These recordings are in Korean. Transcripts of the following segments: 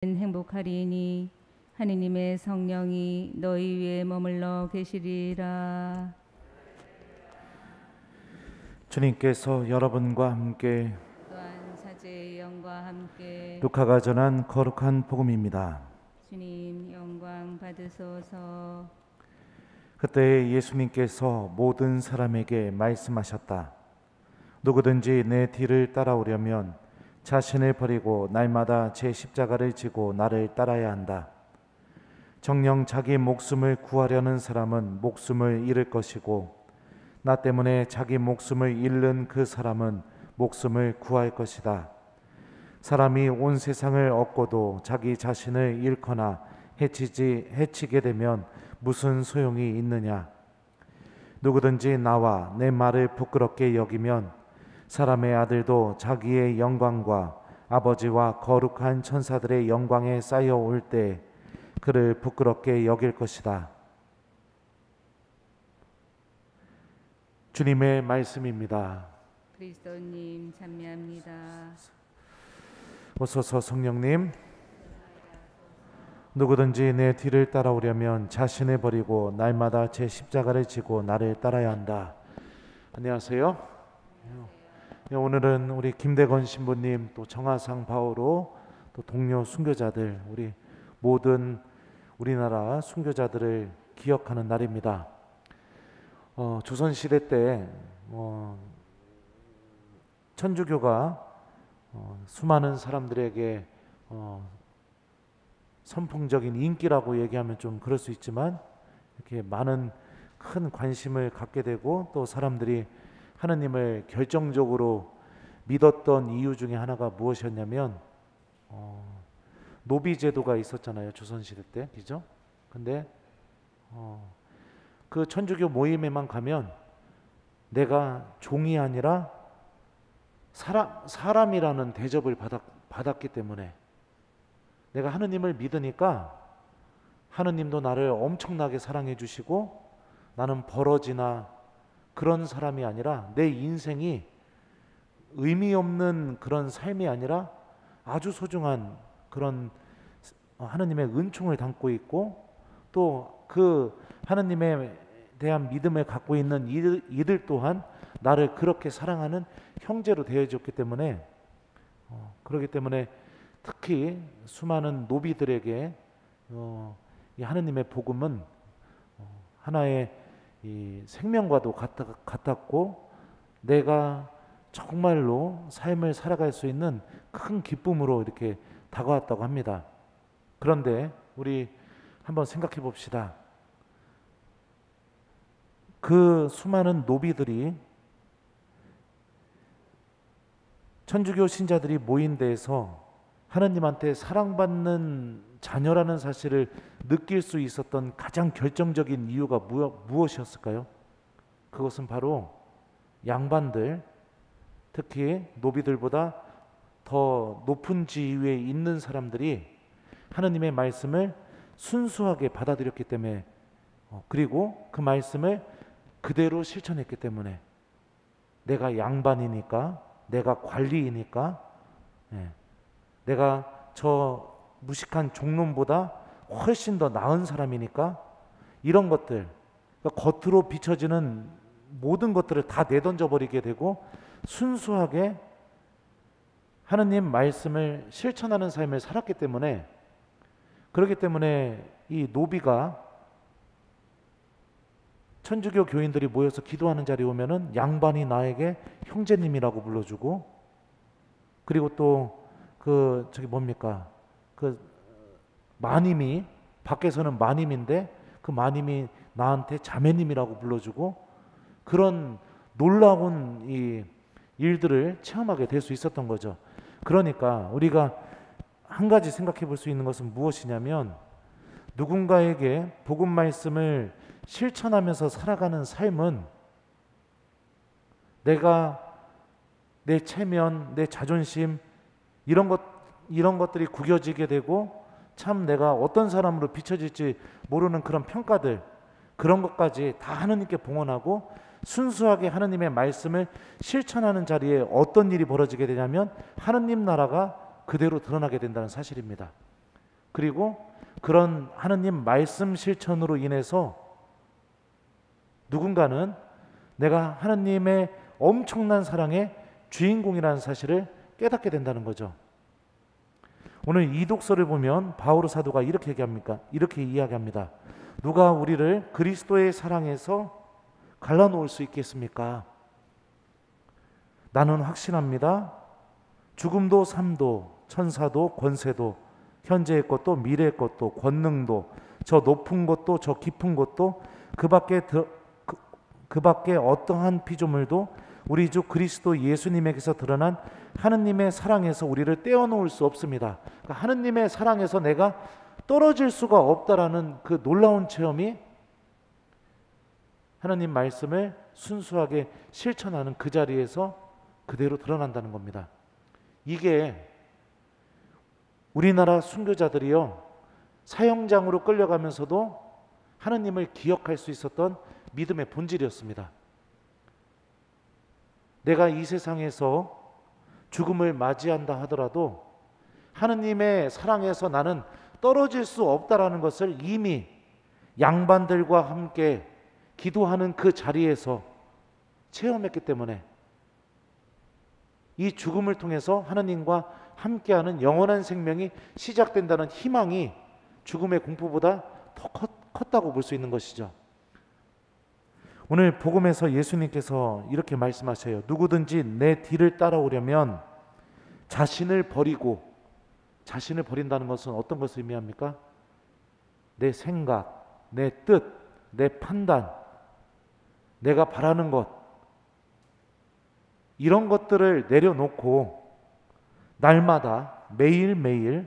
행복하리니 하느님의 성령이 너희 위에 머물러 계시리라. 주님께서 여러분과 함께 또한 사제의 영과 함께 루카가 전한 거룩한 복음입니다. 주님 영광 받으소서. 그때 예수님께서 모든 사람에게 말씀하셨다. 누구든지 내 뒤를 따라오려면 자신을 버리고 날마다 제 십자가를 지고 나를 따라야 한다. 정녕 자기 목숨을 구하려는 사람은 목숨을 잃을 것이고 나 때문에 자기 목숨을 잃는 그 사람은 목숨을 구할 것이다. 사람이 온 세상을 얻고도 자기 자신을 잃거나 해치게 되면 무슨 소용이 있느냐. 누구든지 나와 내 말을 부끄럽게 여기면 사람의 아들도 자기의 영광과 아버지와 거룩한 천사들의 영광에 쌓여올 때 그를 부끄럽게 여길 것이다. 주님의 말씀입니다. 그리스도님 찬미합니다. 오소서 성령님. 누구든지 내 뒤를 따라오려면 자신을 버리고 날마다 제 십자가를 지고 나를 따라야 한다. 안녕하세요. 오늘은 우리 김대건 신부님, 또 정하상 바오로, 또 동료 순교자들, 우리 모든 우리나라 순교자들을 기억하는 날입니다. 조선시대 때 천주교가 수많은 사람들에게 선풍적인 인기라고 얘기하면 좀 그럴 수 있지만 이렇게 많은 큰 관심을 갖게 되고 또 사람들이 하느님을 결정적으로 믿었던 이유 중에 하나가 무엇이었냐면 노비 제도가 있었잖아요, 조선시대 때, 그죠? 근데 그 천주교 모임에만 가면 내가 종이 아니라 사람이라는 대접을 받았기 때문에 내가 하느님을 믿으니까 하느님도 나를 엄청나게 사랑해 주시고 나는 버러지나 그런 사람이 아니라 내 인생이 의미 없는 그런 삶이 아니라 아주 소중한 그런 하느님의 은총을 담고 있고 또 그 하느님에 대한 믿음을 갖고 있는 이들 또한 나를 그렇게 사랑하는 형제로 대해줬기 때문에 그렇기 때문에 특히 수많은 노비들에게 이 하느님의 복음은 하나의 이 생명과도 같았고 내가 정말로 삶을 살아갈 수 있는 큰 기쁨으로 이렇게 다가왔다고 합니다. 그런데 우리 한번 생각해 봅시다. 그 수많은 노비들이 천주교 신자들이 모인 데에서 하느님한테 사랑받는 자녀라는 사실을 느낄 수 있었던 가장 결정적인 이유가 무엇이었을까요? 그것은 바로 양반들, 특히 노비들보다 더 높은 지위에 있는 사람들이 하느님의 말씀을 순수하게 받아들였기 때문에 그리고 그 말씀을 그대로 실천했기 때문에 내가 양반이니까 내가 관리이니까 내가 저 무식한 종놈보다 훨씬 더 나은 사람이니까 이런 것들 그러니까 겉으로 비춰지는 모든 것들을 다 내던져 버리게 되고 순수하게 하느님 말씀을 실천하는 삶을 살았기 때문에 그렇기 때문에 이 노비가 천주교 교인들이 모여서 기도하는 자리에 오면은 양반이 나에게 형제님이라고 불러주고 그리고 또 그 저기 뭡니까 그 마님이 밖에서는 마님인데 그 마님이 나한테 자매님이라고 불러주고 그런 놀라운 이 일들을 체험하게 될 수 있었던 거죠. 그러니까 우리가 한 가지 생각해 볼 수 있는 것은 무엇이냐면 누군가에게 복음 말씀을 실천하면서 살아가는 삶은 내가 내 체면, 내 자존심 이런 것들이 구겨지게 되고 참 내가 어떤 사람으로 비춰질지 모르는 그런 평가들 그런 것까지 다 하느님께 봉헌하고 순수하게 하느님의 말씀을 실천하는 자리에 어떤 일이 벌어지게 되냐면 하느님 나라가 그대로 드러나게 된다는 사실입니다. 그리고 그런 하느님 말씀 실천으로 인해서 누군가는 내가 하느님의 엄청난 사랑의 주인공이라는 사실을 깨닫게 된다는 거죠. 오늘 이 독서를 보면 바오로 사도가 이렇게 얘기합니까? 이렇게 이야기합니다. 누가 우리를 그리스도의 사랑에서 갈라놓을 수 있겠습니까? 나는 확신합니다. 죽음도 삶도 천사도 권세도 현재의 것도 미래의 것도 권능도 저 높은 것도 저 깊은 것도 그 밖에 어떠한 피조물도 우리 주 그리스도 예수님에게서 드러난 하느님의 사랑에서 우리를 떼어놓을 수 없습니다. 그러니까 하느님의 사랑에서 내가 떨어질 수가 없다라는 그 놀라운 체험이 하나님 말씀을 순수하게 실천하는 그 자리에서 그대로 드러난다는 겁니다. 이게 우리나라 순교자들이요, 사형장으로 끌려가면서도 하느님을 기억할 수 있었던 믿음의 본질이었습니다. 내가 이 세상에서 죽음을 맞이한다 하더라도 하느님의 사랑에서 나는 떨어질 수 없다라는 것을 이미 양반들과 함께 기도하는 그 자리에서 체험했기 때문에 이 죽음을 통해서 하느님과 함께하는 영원한 생명이 시작된다는 희망이 죽음의 공포보다 더 컸다고 볼 수 있는 것이죠. 오늘 복음에서 예수님께서 이렇게 말씀하셔요. 누구든지 내 뒤를 따라오려면 자신을 버린다는 것은 어떤 것을 의미합니까? 내 생각, 내 뜻, 내 판단, 내가 바라는 것, 이런 것들을 내려놓고 날마다 매일매일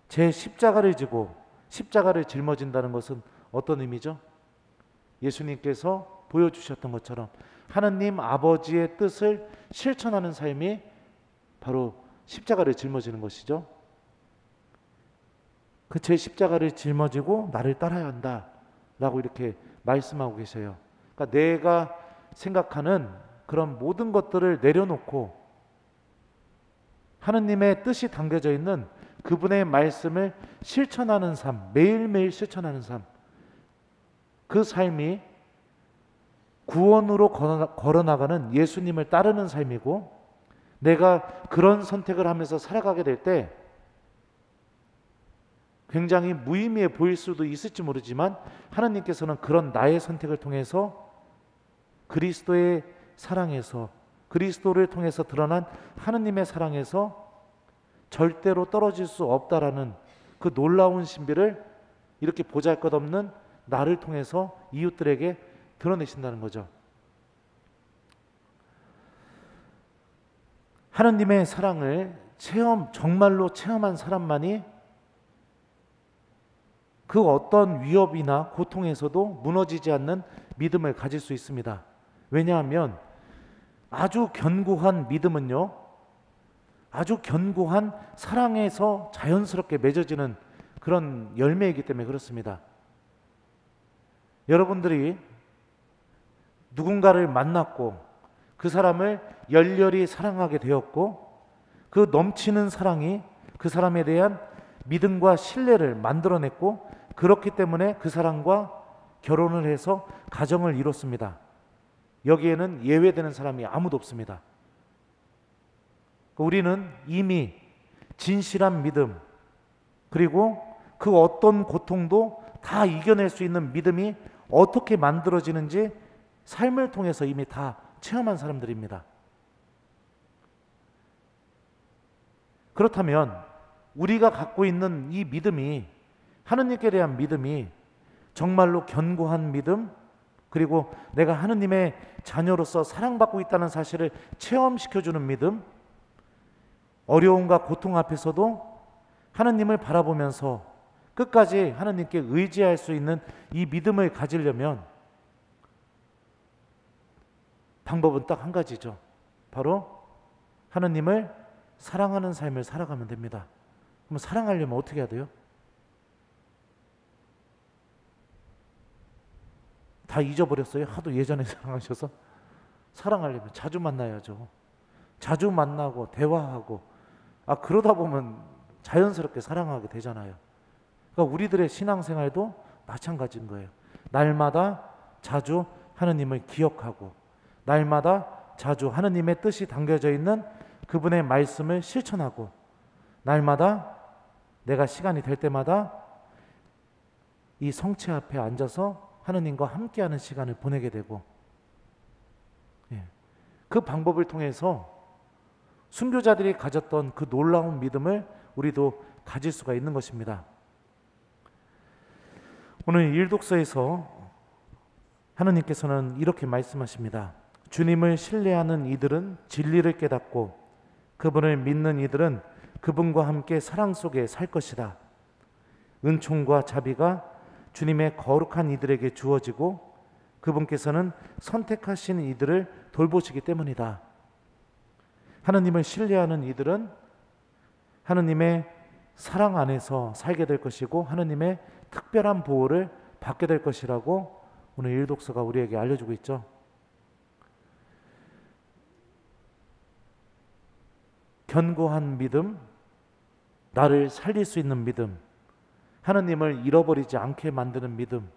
제 십자가를 지고 십자가를 짊어진다는 것은 어떤 의미죠? 예수님께서 보여주셨던 것처럼 하느님 아버지의 뜻을 실천하는 삶이 바로 십자가를 짊어지는 것이죠. 그 제 십자가를 짊어지고 나를 따라야 한다라고 이렇게 말씀하고 계세요. 그러니까 내가 생각하는 그런 모든 것들을 내려놓고 하느님의 뜻이 담겨져 있는 그분의 말씀을 실천하는 삶, 매일매일 실천하는 삶, 그 삶이 구원으로 걸어나가는 예수님을 따르는 삶이고, 내가 그런 선택을 하면서 살아가게 될 때 굉장히 무의미해 보일 수도 있을지 모르지만 하나님께서는 그런 나의 선택을 통해서 그리스도의 사랑에서, 그리스도를 통해서 드러난 하느님의 사랑에서 절대로 떨어질 수 없다라는 그 놀라운 신비를 이렇게 보잘것없는 나를 통해서 이웃들에게 드러내신다는 거죠. 하느님의 사랑을 정말로 체험한 사람만이 그 어떤 위협이나 고통에서도 무너지지 않는 믿음을 가질 수 있습니다. 왜냐하면 아주 견고한 믿음은요, 아주 견고한 사랑에서 자연스럽게 맺어지는 그런 열매이기 때문에 그렇습니다. 여러분들이 누군가를 만났고 그 사람을 열렬히 사랑하게 되었고 그 넘치는 사랑이 그 사람에 대한 믿음과 신뢰를 만들어냈고, 그렇기 때문에 그 사람과 결혼을 해서 가정을 이뤘습니다. 여기에는 예외되는 사람이 아무도 없습니다. 우리는 이미 진실한 믿음, 그리고 그 어떤 고통도 다 이겨낼 수 있는 믿음이 어떻게 만들어지는지 삶을 통해서 이미 다 체험한 사람들입니다. 그렇다면 우리가 갖고 있는 이 믿음이, 하느님께 대한 믿음이 정말로 견고한 믿음, 그리고 내가 하느님의 자녀로서 사랑받고 있다는 사실을 체험시켜주는 믿음, 어려움과 고통 앞에서도 하느님을 바라보면서 끝까지 하느님께 의지할 수 있는 이 믿음을 가지려면 방법은 딱 한 가지죠. 바로 하느님을 사랑하는 삶을 살아가면 됩니다. 그럼 사랑하려면 어떻게 해야 돼요? 다 잊어버렸어요? 하도 예전에 사랑하셔서. 사랑하려면 자주 만나야죠. 자주 만나고 대화하고, 그러다 보면 자연스럽게 사랑하게 되잖아요. 그러니까 우리들의 신앙생활도 마찬가지인 거예요. 날마다 자주 하느님을 기억하고 날마다 자주 하느님의 뜻이 담겨져 있는 그분의 말씀을 실천하고 날마다 내가 시간이 될 때마다 이 성체 앞에 앉아서 하느님과 함께하는 시간을 보내게 되고, 그 방법을 통해서 순교자들이 가졌던 그 놀라운 믿음을 우리도 가질 수가 있는 것입니다. 오늘 일독서에서 하느님께서는 이렇게 말씀하십니다. 주님을 신뢰하는 이들은 진리를 깨닫고 그분을 믿는 이들은 그분과 함께 사랑 속에 살 것이다. 은총과 자비가 주님의 거룩한 이들에게 주어지고 그분께서는 선택하신 이들을 돌보시기 때문이다. 하느님을 신뢰하는 이들은 하느님의 사랑 안에서 살게 될 것이고 하느님의 특별한 보호를 받게 될 것이라고 오늘 일독서가 우리에게 알려주고 있죠. 견고한 믿음, 나를 살릴 수 있는 믿음, 하느님을 잃어버리지 않게 만드는 믿음,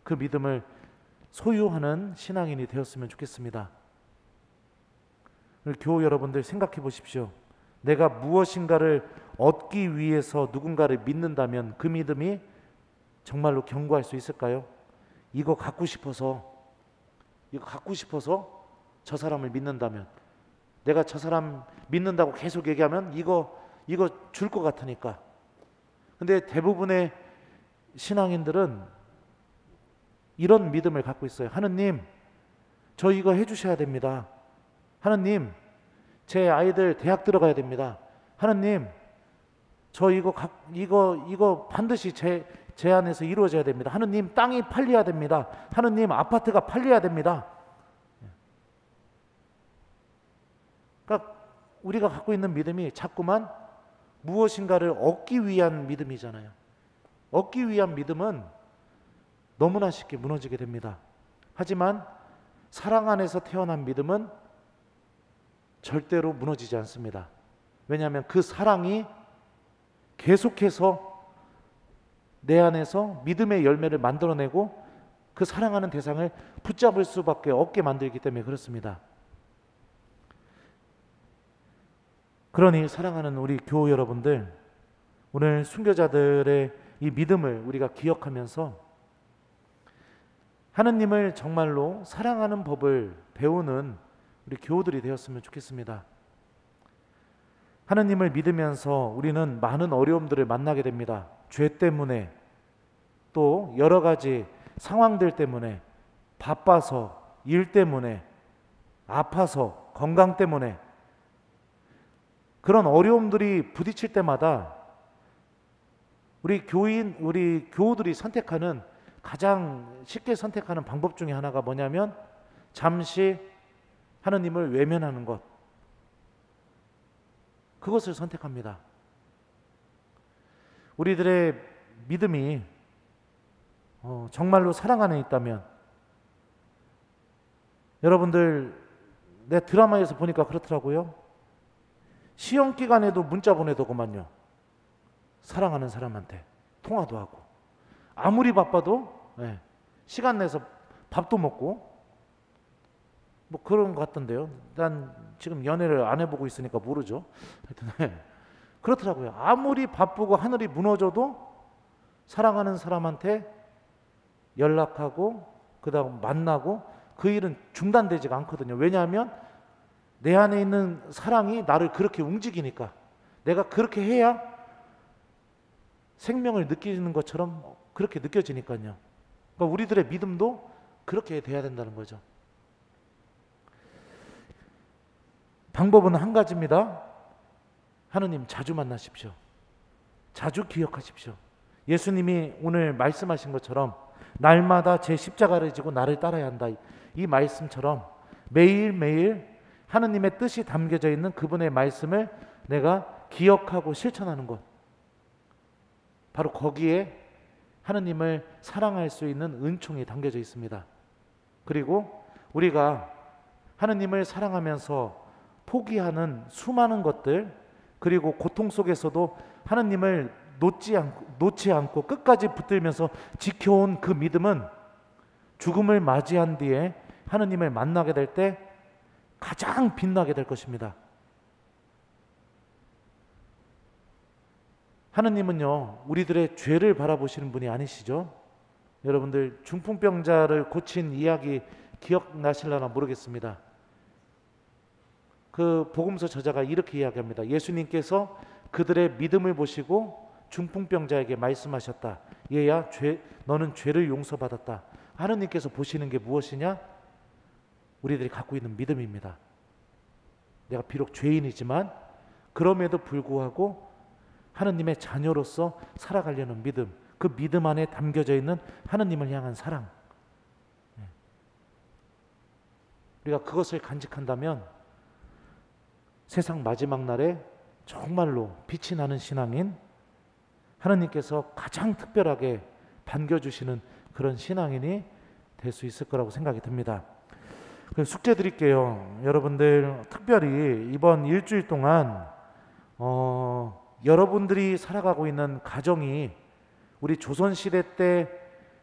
그 믿음을 소유하는 신앙인이 되었으면 좋겠습니다. 오늘 교우 여러분들 생각해 보십시오. 내가 무엇인가를 얻기 위해서 누군가를 믿는다면 그 믿음이 정말로 견고할 수 있을까요? 이거 갖고 싶어서 저 사람을 믿는다면, 내가 저 사람 믿는다고 계속 얘기하면 이거 줄 것 같으니까. 근데 대부분의 신앙인들은 이런 믿음을 갖고 있어요. 하느님, 저 이거 해주셔야 됩니다. 하느님, 제 아이들 대학 들어가야 됩니다. 하느님, 저 이거 반드시 제 안에서 이루어져야 됩니다. 하느님, 땅이 팔려야 됩니다. 하느님, 아파트가 팔려야 됩니다. 그러니까 우리가 갖고 있는 믿음이 자꾸만 무엇인가를 얻기 위한 믿음이잖아요. 얻기 위한 믿음은 너무나 쉽게 무너지게 됩니다. 하지만 사랑 안에서 태어난 믿음은 절대로 무너지지 않습니다. 왜냐하면 그 사랑이 계속해서 내 안에서 믿음의 열매를 만들어내고 그 사랑하는 대상을 붙잡을 수밖에 없게 만들기 때문에 그렇습니다. 그러니 사랑하는 우리 교우 여러분들, 오늘 순교자들의 이 믿음을 우리가 기억하면서 하느님을 정말로 사랑하는 법을 배우는 우리 교우들이 되었으면 좋겠습니다. 하느님을 믿으면서 우리는 많은 어려움들을 만나게 됩니다. 죄 때문에, 또 여러 가지 상황들 때문에, 바빠서, 일 때문에, 아파서, 건강 때문에, 그런 어려움들이 부딪힐 때마다 우리 교우들이 선택하는, 가장 쉽게 선택하는 방법 중에 하나가 뭐냐면 잠시 하느님을 외면하는 것, 그것을 선택합니다. 우리들의 믿음이 정말로 사랑 안에 있다면, 여러분들 내 드라마에서 보니까 그렇더라고요. 시험 기간에도 문자 보내더구만요. 사랑하는 사람한테 통화도 하고, 아무리 바빠도 시간 내서 밥도 먹고 뭐 그런 것 같던데요. 난 지금 연애를 안 해보고 있으니까 모르죠. 하여튼 그렇더라고요. 아무리 바쁘고 하늘이 무너져도 사랑하는 사람한테 연락하고 그다음 만나고 그 일은 중단되지가 않거든요. 왜냐하면 내 안에 있는 사랑이 나를 그렇게 움직이니까, 내가 그렇게 해야 생명을 느끼는 것처럼 그렇게 느껴지니까요. 그러니까 우리들의 믿음도 그렇게 돼야 된다는 거죠. 방법은 한 가지입니다. 하느님 자주 만나십시오. 자주 기억하십시오. 예수님이 오늘 말씀하신 것처럼 날마다 제 십자가를 지고 나를 따라야 한다, 이 말씀처럼 매일매일 하느님의 뜻이 담겨져 있는 그분의 말씀을 내가 기억하고 실천하는 것, 바로 거기에 하느님을 사랑할 수 있는 은총이 담겨져 있습니다. 그리고 우리가 하느님을 사랑하면서 포기하는 수많은 것들, 그리고 고통 속에서도 하느님을 놓지 않고 끝까지 붙들면서 지켜온 그 믿음은 죽음을 맞이한 뒤에 하느님을 만나게 될 때 가장 빛나게 될 것입니다. 하느님은요, 우리들의 죄를 바라보시는 분이 아니시죠? 여러분들 중풍병자를 고친 이야기 기억나실려나 모르겠습니다. 그 복음서 저자가 이렇게 이야기합니다. 예수님께서 그들의 믿음을 보시고 중풍병자에게 말씀하셨다. 얘야, 너는 죄를 용서받았다. 하느님께서 보시는 게 무엇이냐? 우리들이 갖고 있는 믿음입니다. 내가 비록 죄인이지만 그럼에도 불구하고 하느님의 자녀로서 살아가려는 믿음, 그 믿음 안에 담겨져 있는 하느님을 향한 사랑, 우리가 그것을 간직한다면 세상 마지막 날에 정말로 빛이 나는 신앙인, 하느님께서 가장 특별하게 반겨주시는 그런 신앙인이 될 수 있을 거라고 생각이 듭니다. 숙제 드릴게요. 여러분들 특별히 이번 일주일 동안 여러분들이 살아가고 있는 가정이 우리 조선시대 때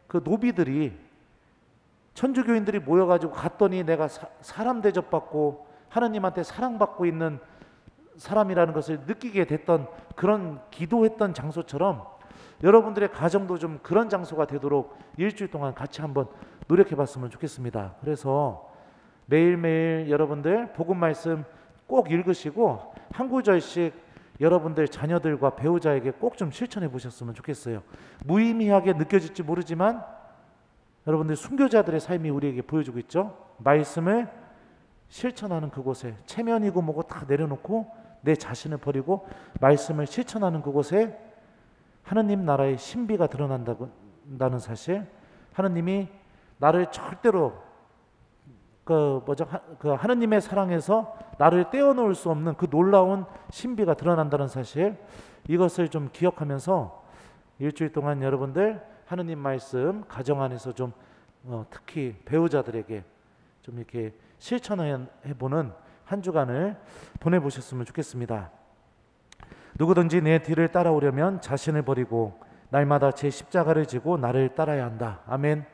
그 노비들이 천주교인들이 모여가지고 갔더니 내가 사람 대접받고 하느님한테 사랑받고 있는 사람이라는 것을 느끼게 됐던 그런 기도했던 장소처럼 여러분들의 가정도 좀 그런 장소가 되도록 일주일 동안 같이 한번 노력해 봤으면 좋겠습니다. 그래서 매일매일 여러분들 복음 말씀 꼭 읽으시고 한 구절씩 여러분들 자녀들과 배우자에게 꼭 좀 실천해 보셨으면 좋겠어요. 무의미하게 느껴질지 모르지만 여러분들 순교자들의 삶이 우리에게 보여주고 있죠. 말씀을 실천하는 그곳에 체면이고 뭐고 다 내려놓고 내 자신을 버리고 말씀을 실천하는 그곳에 하느님 나라의 신비가 드러난다는 사실, 하느님이 나를 절대로 그 하느님의 사랑에서 나를 떼어놓을 수 없는 그 놀라운 신비가 드러난다는 사실, 이것을 좀 기억하면서 일주일 동안 여러분들 하느님 말씀 가정 안에서 좀 특히 배우자들에게 좀 이렇게 실천해보는 한 주간을 보내보셨으면 좋겠습니다. 누구든지 내 뒤를 따라오려면 자신을 버리고 날마다 제 십자가를 지고 나를 따라야 한다. 아멘.